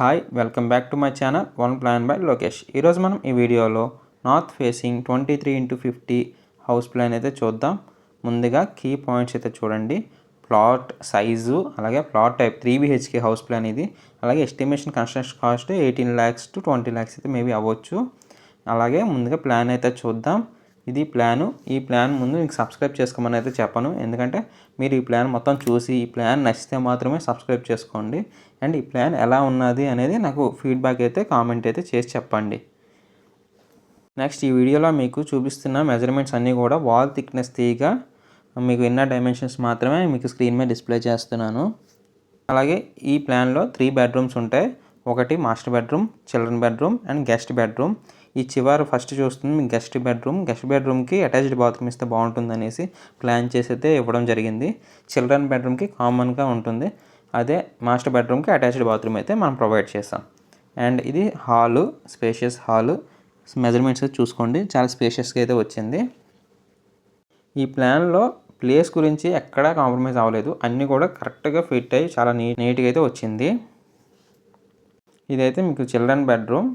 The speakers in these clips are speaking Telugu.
Hi welcome back to my channel one plan by Lokesh. ఈరోజు మనం ఈ వీడియోలో north facing 23x50 house plan అయితే చూద్దాం. ముందుగా కీ పాయింట్స్ అయితే చూడండి. ప్లాట్ సైజు, అలాగే plot type 3BHK house plan ఇది. అలాగే estimation construction cost 18 lakhs to 20 lakhs అయితే మేబీ అవ్వచ్చు. అలాగే ముందుగా ప్లాన్ అయితే చూద్దాం. ఇది ప్లాను. ఈ ప్లాన్ ముందు మీకు సబ్స్క్రైబ్ చేసుకోమని అయితే చెప్పను, ఎందుకంటే మీరు ఈ ప్లాన్ మొత్తం చూసి ఈ ప్లాన్ నచ్చితే మాత్రమే సబ్స్క్రైబ్ చేసుకోండి. అండ్ ఈ ప్లాన్ ఎలా ఉన్నది అనేది నాకు ఫీడ్బ్యాక్ అయితే కామెంట్ అయితే చేసి చెప్పండి. నెక్స్ట్ ఈ వీడియోలో మీకు చూపిస్తున్న మెజర్మెంట్స్ అన్నీ కూడా వాల్ థిక్నెస్ తీయగా మీకు ఇన్నర్ డైమెన్షన్స్ మాత్రమే మీకు స్క్రీన్ మీద డిస్ప్లే చేస్తున్నాను. అలాగే ఈ ప్లాన్లో 3 bedrooms ఉంటాయి. ఒకటి master bedroom, children bedroom and guest bedroom. ఈ చివరి ఫస్ట్ చూస్తుంది మీకు గెస్ట్ బెడ్రూమ్కి అటాచ్డ్ బాత్రూమ్ ఇస్తే బాగుంటుంది అనేసి ప్లాన్ చేసి అయితే ఇవ్వడం జరిగింది. చిల్డ్రన్ బెడ్రూమ్కి కామన్గా ఉంటుంది, అదే మాస్టర్ బెడ్రూమ్కి అటాచ్డ్ బాత్రూమ్ అయితే మనం ప్రొవైడ్ చేస్తాం. అండ్ ఇది హాలు, స్పేషియస్ హాలు. మెజర్మెంట్స్ చూసుకోండి, చాలా స్పేషియస్గా అయితే వచ్చింది. ఈ ప్లాన్లో ప్లేస్ గురించి ఎక్కడా కాంప్రమైజ్ అవ్వలేదు, అన్నీ కూడా కరెక్ట్గా ఫిట్ అయ్యి చాలా నీట్గా అయితే వచ్చింది. ఇదైతే మీకు చిల్డ్రన్ బెడ్రూమ్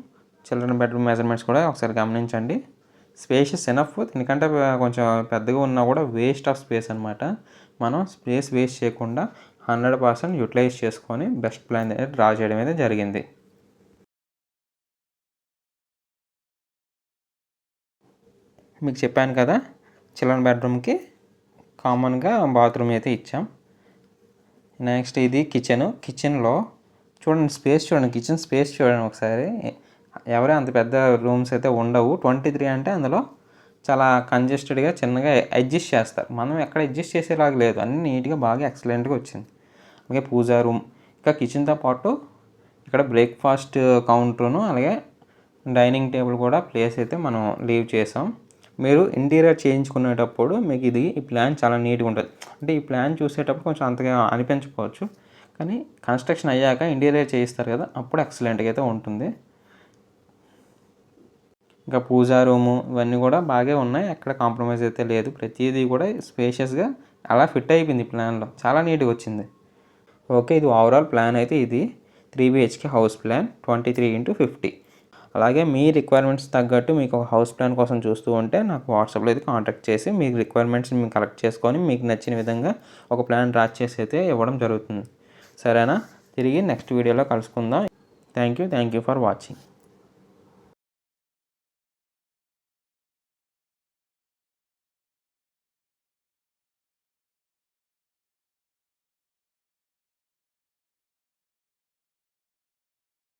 మెజర్మెంట్స్ కూడా ఒకసారి గమనించండి. స్పేషియస్ ఎనఫ్, ఎందుకంటే కొంచెం పెద్దగా ఉన్నా కూడా వేస్ట్ ఆఫ్ స్పేస్ అనమాట. మనం స్పేస్ వేస్ట్ చేయకుండా 100% యూటిలైజ్ చేసుకొని బెస్ట్ ప్లాన్ డ్రా చేయడం అయితే జరిగింది. మీకు చెప్పాను కదా, చిల్డ్రన్ బెడ్రూమ్కి కామన్గా బాత్రూమ్ అయితే ఇచ్చాం. నెక్స్ట్ ఇది కిచెన్లో చూడండి, కిచెన్ స్పేస్ చూడండి ఒకసారి. ఎవరే అంత పెద్ద రూమ్స్ అయితే ఉండవు. 23 అంటే అందులో చాలా కంజెస్టెడ్గా చిన్నగా అడ్జస్ట్ చేస్తారు. మనం ఎక్కడ అడ్జస్ట్ చేసేలాగా లేదు, అన్నీ నీట్గా బాగా ఎక్సలెంట్గా వచ్చింది. అలాగే పూజా రూమ్, ఇంకా కిచెన్తో పాటు ఇక్కడ బ్రేక్ఫాస్ట్ కౌంటర్ను అలాగే డైనింగ్ టేబుల్ కూడా ప్లేస్ అయితే మనం లీవ్ చేసాం. మీరు ఇంటీరియర్ చేయించుకునేటప్పుడు మీకు ఈ ప్లాన్ చాలా నీట్గా ఉంటుంది. అంటే ఈ ప్లాన్ చూసేటప్పుడు కొంచెం అంతగా అనిపించకపోవచ్చు, కానీ కన్స్ట్రక్షన్ అయ్యాక ఇంటీరియర్ చేయిస్తారు కదా, అప్పుడు ఎక్సలెంట్గా అయితే ఉంటుంది. ఇంకా పూజా రూము ఇవన్నీ కూడా బాగా ఉన్నాయి, ఎక్కడ కాంప్రమైజ్ అయితే లేదు. ప్రతిదీ కూడా స్పేషియస్గా అలా ఫిట్ అయిపోయింది ప్లాన్లో, చాలా నీట్గా వచ్చింది. ఓకే, ఇది ఓవరాల్ ప్లాన్ అయితే ఇది 3BHK హౌస్ ప్లాన్ 23x50. అలాగే మీ రిక్వైర్మెంట్స్ తగ్గట్టు మీకు ఒక హౌస్ ప్లాన్ కోసం చూస్తూ ఉంటే నాకు వాట్సాప్లో అయితే కాంటాక్ట్ చేసి మీ రిక్వైర్మెంట్స్ని మేము కలెక్ట్ చేసుకొని మీకు నచ్చిన విధంగా ఒక ప్లాన్ డ్రా చేసి అయితే ఇవ్వడం జరుగుతుంది. సరేనా? తిరిగి నెక్స్ట్ వీడియోలో కలుసుకుందాం. Thank you for watching.